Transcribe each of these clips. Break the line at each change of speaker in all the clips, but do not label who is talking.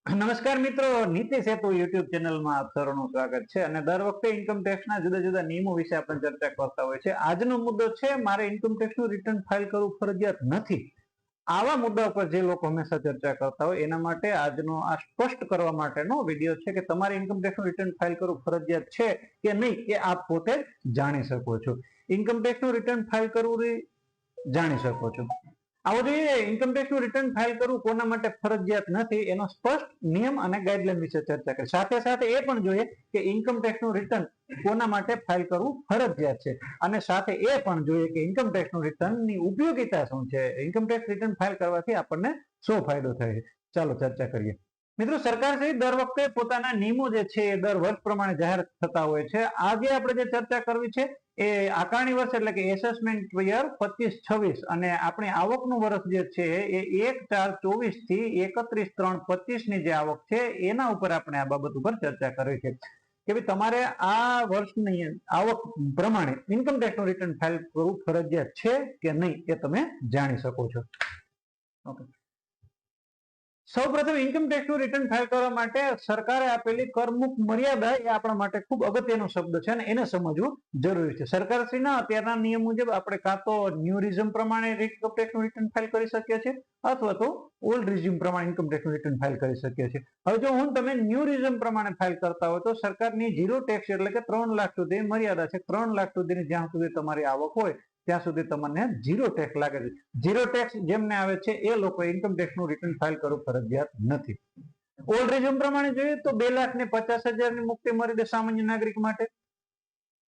નમસ્કાર મિત્રો, નીતિ સેતુ યુટ્યુબ ચેનલમાં આપ સૌનું સ્વાગત છે અને દર વખતે ઇન્કમ ટેક્સના જુદા જુદા નિયમો વિશે આપણે ચર્ચા કરતા હોય છે. આજનો મુદ્દો છે મારે ઇન્કમ ટેક્સનું રિટર્ન ફાઇલ કરવું ફરજિયાત નથી. આવા મુદ્દા પર જે લોકો હંમેશા ચર્ચા કરતા હોય એના માટે આજનો આ સ્પષ્ટ કરવા માટેનો વિડીયો છે કે તમારે ઇન્કમ ટેક્સનું રિટર્ન ફાઇલ કરવું ફરજિયાત છે કે નહીં એ આપ પોતે જાણી શકો છો. ઇન્કમ ટેક્સનું રિટર્ન ફાઇલ કરવું જાણી શકો છો. આવો જોઈએ ઇન્કમ ટેક્સનું રિટર્ન ફાઇલ કરવું કોના માટે ફરજિયાત નથી એનો સ્પષ્ટ નિયમ અને ગાઈડલાઈન વિશે ચર્ચા કરી. સાથે સાથે એ પણ જોઈએ કે ઇન્કમ ટેક્સનું રિટર્ન કોના માટે ફાઇલ કરવું ફરજિયાત છે અને સાથે એ પણ જોઈએ કે ઇન્કમ ટેક્સનું રિટર્નની ઉપયોગિતા શું છે, ઇન્કમ ટેક્સ રિટર્ન ફાઇલ કરવાથી આપણને શું ફાયદો થાય છે. ચાલો ચર્ચા કરીએ. મિત્રો, સરકાર શ્રી દર વખતે પોતાના નિયમો જે છે એ દર વર્ષ પ્રમાણે જાહેર થતા હોય છે. આજે આપણે જે ચર્ચા કરવી છે એ આકારણી વર્ષ એટલે કે એસેસમેન્ટ યર 25-26 અને આપણી આવકનું વર્ષ જે છે એ 1/4/24 થી 31/3/25 ની જે આવક છે એના ઉપર આપણે આ બાબત ઉપર ચર્ચા કરવી છે કે ભાઈ તમારે આ વર્ષની આવક પ્રમાણે ઇન્કમ ટેક્સનું રિટર્ન ફાઇલ કરવું ફરજિયાત છે કે નહીં એ તમે જાણી શકો છો. ઓકે, સૌપ્રથમ ઇન્કમ ટેક્સનું રિટર્ન ફાઇલ કરવા માટે સરકારે આપેલી કરમુક્ત મર્યાદા એ આપણા માટે ખૂબ અગત્યનો શબ્દ છે અને એને સમજવું જરૂરી છે. સરકારશ્રીના અત્યારના નિયમ મુજબ આપણે કાં તો ન્યૂ રિઝ્યુમ પ્રમાણે ઇન્કમ ટેક્સનું રિટર્ન ફાઇલ કરી શકીએ છીએ અથવા તો ઓલ્ડ રિઝ્યુમ પ્રમાણે ઇન્કમ ટેક્સનું રિટર્ન ફાઇલ કરી શકીએ છીએ. હવે જો તમે ન્યૂ રિઝ્યુમ પ્રમાણે ફાઇલ કરતા હોય તો સરકારની ઝીરો ટેક્સ એટલે કે 3 લાખ સુધી મર્યાદા છે. 3 લાખ સુધીની જ્યાં સુધી તમારી આવક હોય ત્યાં સુધી તમને ઝીરો ટેક્સ લાગે છે. ઝીરો ટેક્સ જેમને આવે છે એ લોકો ઇન્કમ ટેક્સનું રિટર્ન ફાઇલ કરવું ફરજિયાત નથી. ઓલ્ડ રિઝ્યુમ પ્રમાણે જોઈએ તો 2,50,000 ની મુક્તિ મર્યાદા સામાન્ય નાગરિક માટે.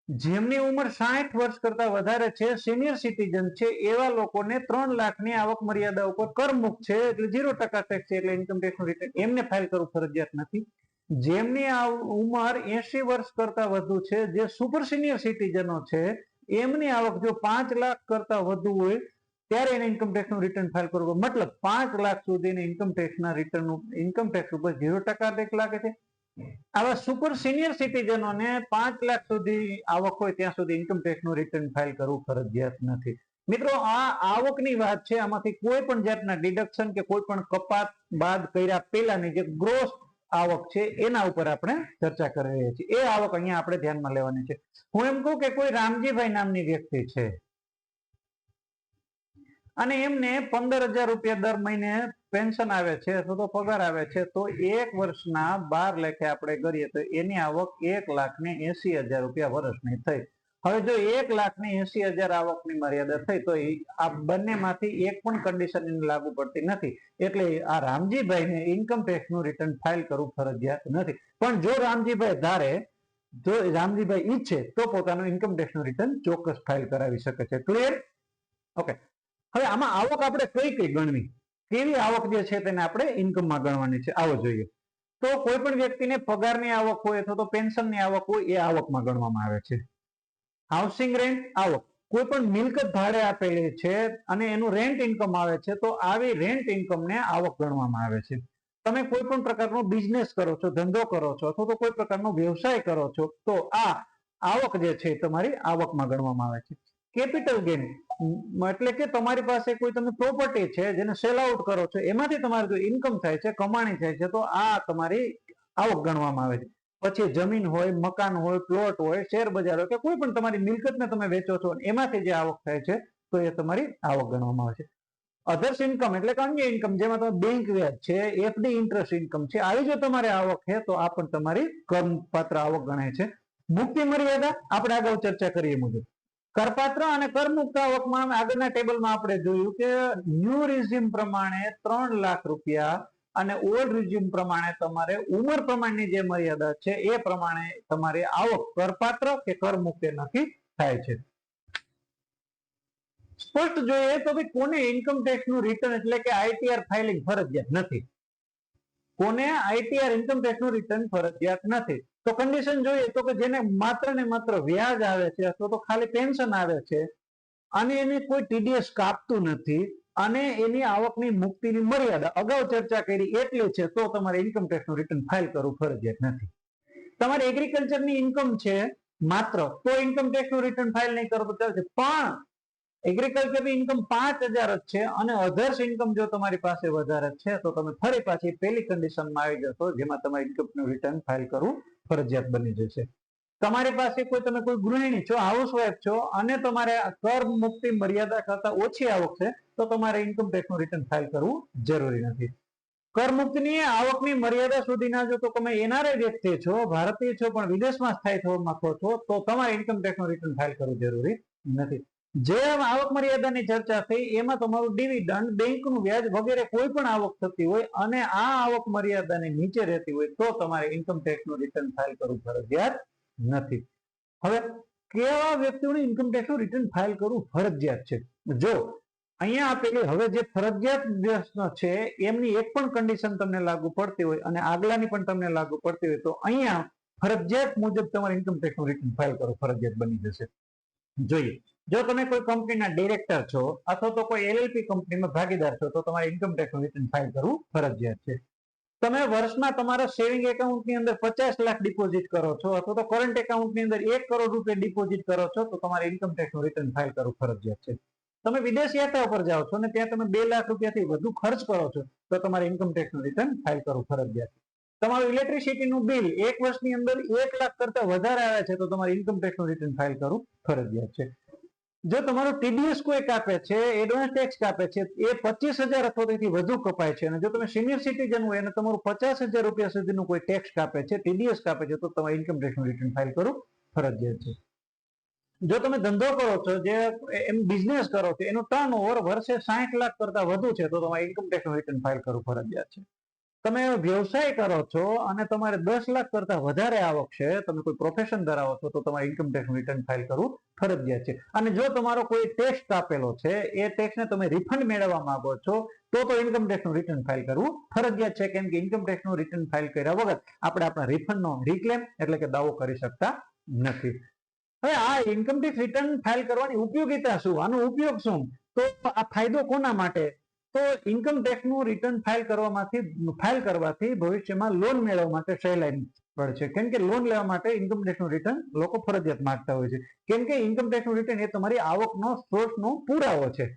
જેમની ઉંમર 60 વર્ષ કરતા વધારે છે, સિનિયર સિટીઝન છે, એવા લોકોને 3 લાખની આવક મર્યાદા ઉપર કરમુક્ત છે એટલે 0% ટેક્સ છે એટલે ઇન્કમ ટેક્સનું રિટર્ન એમને ફાઇલ કરવું ફરજિયાત નથી. જેમની આ ઉંમર 80 વર્ષ કરતા વધુ છે, જે સુપર સિનિયર સિટીઝનો છે, એમની આવક જો 5 લાખ કરતા વધુ હોય ત્યારે એને ઇન્કમ ટેક્સનું રિટર્ન ફાઇલ કરવું. મતલબ 5 લાખ સુધીની ઇન્કમ ટેક્સના રિટર્ન ઇન્કમ ટેક્સ ઉપર 0% ટેક્સ લાગે છે. આવા સુપર સિનિયર સિટીઝનોને 5 લાખ સુધી આવક હોય ત્યાં સુધી ઇન્કમ ટેક્સનું રિટર્ન ફાઇલ કરવું ફરજિયાત નથી. મિત્રો, આ આવકની વાત છે, આમાંથી કોઈ પણ જાતના ડિડક્શન કે કોઈ પણ કપાત બાદ કર્યા પહેલાની જે ગ્રોસ આવક છે એના ઉપર આપણે ચર્ચા કરી રહ્યા છીએ. એ આવક અહીંયા આપણે ધ્યાનમાં લેવાની છે. હું એમ કહું કે કોઈ રામજીભાઈ નામની વ્યક્તિ છે અને એમને 15,000 રૂપિયા દર મહિને પેન્શન આવે છે અથવા તો પગાર આવે છે, તો એક વર્ષના 12 લેખે આપણે કરીએ તો એની આવક 1,80,000 રૂપિયા વર્ષની થઈ. હવે જો 1,80,000 આવકની મર્યાદા થઈ તો આ બંનેમાંથી એક પણ કન્ડિશન લાગુ પડતી નથી એટલે આ રામજીભાઈને ઇન્કમ ટેક્સનું રિટર્ન ફાઇલ કરવું ફરજિયાત નથી. પણ જો રામજીભાઈ ધારે, જો રામજીભાઈ ઈચ્છે તો પોતાનું ઇન્કમ ટેક્સનું રિટર્ન ચોક્કસ ફાઇલ કરાવી શકે છે. ક્લિયર? ઓકે, હવે આમાં આવક આપણે કઈ કઈ ગણવી, કેવી આવક જે છે તેને આપણે ઇન્કમમાં ગણવાની છે આવો જોઈએ. તો કોઈ પણ વ્યક્તિને પગારની આવક હોય અથવા તો પેન્શનની આવક હોય એ આવકમાં ગણવામાં આવે છે. હાઉસિંગ રેન્ટ આવક, કોઈ પણ મિલકત ભાડે આપેલી છે અને એનું રેન્ટ ઇન્કમ આવે છે તો આવી રેન્ટ ઇન્કમને આવક ગણવામાં આવે છે. તમે કોઈ પણ પ્રકારનો બિઝનેસ કરો છો, ધંધો કરો છો અથવા તો કોઈ પ્રકારનો વ્યવસાય કરો છો તો આ આવક જે છે તમારી આવકમાં ગણવામાં આવે છે. કેપિટલ ગેઇન એટલે કે તમારી પાસે કોઈ તમે પ્રોપર્ટી છે જેને સેલ આઉટ કરો છો, એમાંથી તમારે જો ઇન્કમ થાય છે, કમાણી થાય છે, તો આ તમારી આવક ગણવામાં આવે છે. પછી જમીન હોય, મકાન હોય, પ્લોટ હોય, શેર બજાર હોય કે કોઈ પણ તમારી મિલકતને તમે વેચો છો એમાંથી જે આવક થાય છે તો એ તમારી આવક ગણવામાં આવે છે. અધર્સ ઇન્કમ એટલે કે અન્ય ઇન્કમ, જેમાં તમે બેંક વ્યાજ છે, એફડી ઇન્ટરેસ્ટ ઇન્કમ છે, આવી જો તમારી આવક છે તો આ પણ તમારી કરપાત્ર આવક ગણાય છે. મુક્તિ મર્યાદા આપણે અગાઉ ચર્ચા કરીએ મુજબ કરપાત્ર અને કરમુક્ત આવકમાં આગળના ટેબલમાં આપણે જોયું કે ન્યૂ રિઝ્યુમ પ્રમાણે 3 લાખ રૂપિયા અને ઓલ્ડ રિઝ્યુમ પ્રમાણે તમારે ઉંમર પ્રમાણની જે મર્યાદા છે એ પ્રમાણે તમારી આવક કરપાત્ર કે કરમુક્ત નક્કી થાય છે. સ્પષ્ટ જોઈએ તો ભાઈ કોને ઇન્કમ ટેક્સનું રિટર્ન એટલે કે આઈટીઆર ફાઇલિંગ ફરજિયાત નથી, કોને આઈટીઆર ઇન્કમ ટેક્સનું રિટર્ન ફરજિયાત નથી. તો કન્ડિશન જોઈએ તો કે જેને માત્ર ને માત્ર વ્યાજ આવે છે અથવા તો ખાલી પેન્શન આવે છે અને એને કોઈ ટીડીએસ કાપતું નથી અને એની આવકની મુક્તિની મર્યાદા અગાઉ ચર્ચા કરી એટલી છે તો તમારે ઇન્કમ ટેક્સનું રિટર્ન ફાઇલ કરવું ફરજિયાત નથી. તમારે એગ્રીકલ્ચરની ઇન્કમ છે માત્ર, તો ઇન્કમ ટેક્સનું રિટર્ન ફાઇલ નહીં કરો તો ચાલશે. પણ એગ્રીકલ્ચર ની ઇન્કમ 5,000 જ છે અને અધર્સ ઇન્કમ જો તમારી પાસે વધારે છે તો તમે ફરી પાછી પેલી કન્ડિશનમાં આવી જશો, જેમાં તમારે ઇન્કમનું રિટર્ન ફાઇલ કરવું ફરજિયાત બની જશે. તમારી પાસે તમે કોઈ ગૃહિણી છો, હાઉસવાઇફ છો અને તમારે કર મુક્તિ મર્યાદા કરતા ઓછી આવક છે તો તમારે ઇન્કમ ટેક્સનું રિટર્ન ફાઇલ કરવું જરૂરી નથી. કર મુક્તિની આવકની મર્યાદા સુધીના જો તો તમે એનઆરઆઈ વ્યક્તિ છો, ભારતીય છો પણ વિદેશમાં સ્થાયી થવા માંગો છો તો તમારે ઇન્કમ ટેક્સનું રિટર્ન ફાઇલ કરવું જરૂરી નથી. જે આવક મર્યાદાની ચર્ચા થઈ એમાં તમારું ડિવિડન્ડ, બેંકનું વ્યાજ વગેરે કોઈ પણ આવક થતી હોય અને આ આવક મર્યાદાની નીચે રહેતી હોય તો તમારે ઇન્કમ ટેક્સનું રિટર્ન ફાઇલ કરવું ફરજિયાત નથી. હવે કેવા વ્યક્તિઓને ઇન્કમ ટેક્સનું રિટર્ન ફાઇલ કરવું ફરજિયાત છે? જો અહીંયા આપેલી હવે જે ફરજિયાત છે એમની એક પણ કન્ડિશન તમને લાગુ પડતી હોય અને આગલાની પણ તમને લાગુ પડતી હોય તો અહીંયા ફરજિયાત મુજબ તમારે ઇન્કમ ટેક્સનું રિટર્ન ફાઇલ કરવું ફરજિયાત બની જશે. જોઈએ, જો તમે કોઈ કંપનીના ડિરેક્ટર છો અથવા તો કોઈ એલએલપી કંપનીમાં ભાગીદાર છો તો તમારે ઇન્કમ ટેક્સનું રિટર્ન ફાઇલ કરવું ફરજિયાત છે. તમે વર્ષમાં તમારા સેવિંગ એકાઉન્ટની અંદર 50 લાખ ડિપોઝિટ કરો છો અથવા તો કરંટ એકાઉન્ટની અંદર 1 કરોડ રૂપિયા ડિપોઝિટ કરો છો તો તમારે ઇન્કમ ટેક્સનું રિટર્ન ફાઇલ કરવું ફરજિયાત છે. તમે વિદેશ યાત્રા પર જાઓ છો અને ત્યાં તમે 2 લાખ રૂપિયાથી વધુ ખર્ચ કરો છો તો તમારે ઇન્કમ ટેક્સનું રિટર્ન ફાઇલ કરવું ફરજિયાત છે. તમારું ઇલેક્ટ્રિસિટીનું બિલ 1 વર્ષની અંદર 1 લાખ કરતા વધારે આવે છે તો તમારે ઇન્કમ ટેક્સનું રિટર્ન ફાઇલ કરવું ફરજિયાત છે. જો તમારો ટીડીએસ કોઈ કાપે છે, એડવાન્સ ટેક્સ કાપે છે, એ 25,000 અથવા તેથી વધુ કપાય છે અને જો તમે સિનિયર સિટીઝન હોય અને તમારું 50,000 રૂપિયા સુધીનું કોઈ ટેક્સ કાપે છે, ટીડીએસ કાપે છે તો તમારે ઇન્કમ ટેક્સનું રિટર્ન ફાઇલ કરવું ફરજિયાત છે. જો તમે ધંધો કરો છો, જે એમ બિઝનેસ કરો છો, એનું ટર્નઓવર વર્ષે 60 લાખ કરતા વધુ છે તો તમારે ઇન્કમ ટેક્સનું રિટર્ન ફાઇલ કરવું ફરજિયાત છે. તમે વ્યવસાય કરો છો અને તમારે 10 લાખ કરતા વધારે આવક છે, તમે કોઈ પ્રોફેશન ધરાવો છો તો તમારે ઇન્કમ ટેક્સનું રિટર્ન ફાઇલ કરવું ફરજિયાત છે. અને જો તમારો કોઈ ટેક્સ કાપેલો છે એ ટેક્સને તમે રિફંડ મેળવવા માંગો છો તો ઇન્કમ ટેક્સનું રિટર્ન ફાઇલ કરવું ફરજિયાત છે, કેમ કે ઇન્કમ ટેક્સનું રિટર્ન ફાઇલ કર્યા વગર આપણે આપણા રિફંડનો રિક્લેમ એટલે કે દાવો કરી શકતા નથી. હવે આ ઇન્કમ ટેક્સ રિટર્ન ફાઇલ કરવાની ઉપયોગિતા શું, આનો ઉપયોગ શું, તો આ ફાયદો કોના માટે? તો ઇન્કમ ટેક્સનું રિટર્ન ફાઇલ કરવાથી ભવિષ્યમાં લોન મેળવવા માટે સહેલાઈ પડશે, કેમ કે લોન લેવા માટે ઇન્કમ ટેક્સનું રિટર્ન લોકો ફરજિયાત માંગતા હોય છે, કેમ કે ઇન્કમ ટેક્સનું રિટર્ન એ તમારી આવકનો સ્ત્રોતનો પુરાવો છે.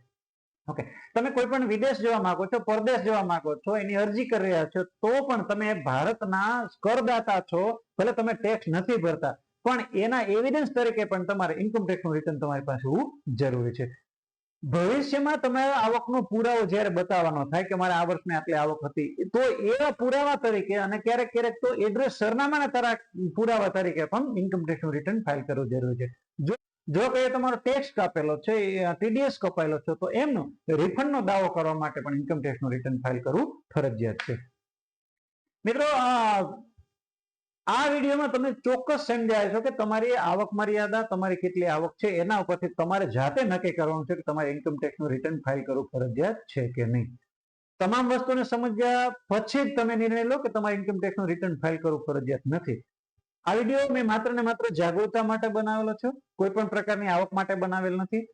ઓકે, તમે કોઈ પણ વિદેશ જવા માંગો છો, પરદેશ જવા માંગો છો, એની અરજી કરી રહ્યા છો તો પણ તમે ભારતના કરદાતા છો, ભલે તમે ટેક્સ નથી ભરતા પણ એના એવિડન્સ તરીકે પણ તમારે ઇન્કમ ટેક્સનું રિટર્ન તમારી પાસે હોવું જરૂરી છે. ભવિષ્યમાં તમારા આવકનો પુરાવો જ્યારે બતાવવાનો થાય કે મારે આ વર્ષની આટલી આવક હતી તો એવા પુરાવા તરીકે અને ક્યારેક ક્યારેક તો એડ્રેસ સરનામાના પુરાવા તરીકે પણ ઇન્કમ ટેક્સનું રિટર્ન ફાઇલ કરવું જરૂરી છે. જો કે તમારો ટેક્સ કાપેલો છે, ટીડીએસ કપાયેલો છે તો એમનો રિફંડનો દાવો કરવા માટે પણ ઇન્કમ ટેક્સનું રિટર્ન ફાઇલ કરવું ફરજિયાત છે. મિત્રો, આ વિડીયોમાં તમે ચોક્કસ સમજાય છો કે તમારી આવક મર્યાદા, તમારી કેટલી આવક છે એના ઉપરથી તમારે જાતે નક્કી કરવાનું છે કે તમારે ઇન્કમ ટેક્સનું રિટર્ન ફાઇલ કરવું ફરજિયાત છે કે નહીં. તમામ વસ્તુને સમજ્યા પછી જ તમે નિર્ણય લો કે તમારે ઇન્કમ ટેક્સનું રિટર્ન ફાઇલ કરવું ફરજિયાત નથી. આ વિડીયો મેં માત્ર ને માત્ર જાગૃતતા માટે બનાવેલો છે, કોઈ પણ પ્રકારની આવક માટે બનાવેલ નથી.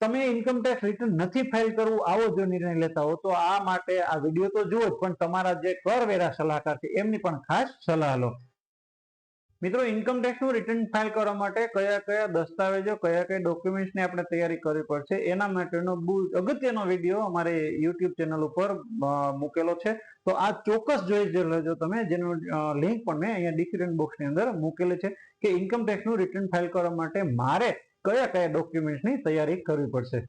તમે ઇન્કમ ટેક્સ રિટર્ન નથી ફાઇલ કરવું આવો જો નિર્ણય લેતા હો તો આ માટે આ વિડીયો તો જુઓ જ, પણ તમારા જે કરવેરા સલાહકાર છે એમની પણ ખાસ સલાહ લો. મિત્રો, ઇન્કમ ટેક્સનું રિટર્ન ફાઇલ કરવા માટે કયા કયા દસ્તાવેજો, કયા કયા ડોક્યુમેન્ટ્સની આપણે તૈયારી કરવી પડશે એના માટેનો બહુ અગત્યનો વિડીયો અમારે યુટ્યુબ ચેનલ ઉપર મૂકેલો છે, તો આ ચોક્કસ જોઈ લેજો તમે, જેનું લિંક પણ મેં અહીંયા ડિસ્ક્રિપ્શન બોક્સની અંદર મૂકેલી છે કે ઇન્કમ ટેક્સનું રિટર્ન ફાઇલ કરવા માટે મારે કયા કયા ડોક્યુમેન્ટ્સની તૈયારી કરવી પડશે.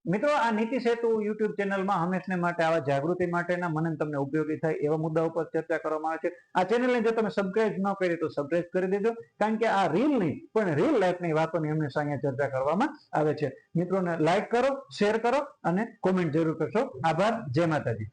મિત્રો, આ નીતિ સેતુ યુટ્યુબ ચેનલમાં હંમેશને માટે આવા જાગૃતિ માટેના મને તમને ઉપયોગી થાય એવા મુદ્દા ઉપર ચર્ચા કરવામાં આવે છે. આ ચેનલને જો તમે સબસ્ક્રાઇબ ન કરી તો સબસ્ક્રાઇબ કરી દેજો, કારણ કે આ રીલ નહીં પણ રિયલ લાઈફની વાતોની હંમેશા અહીંયા ચર્ચા કરવામાં આવે છે. મિત્રોને લાઈક કરો, શેર કરો અને કોમેન્ટ જરૂર કરશો. આભાર. જય માતાજી.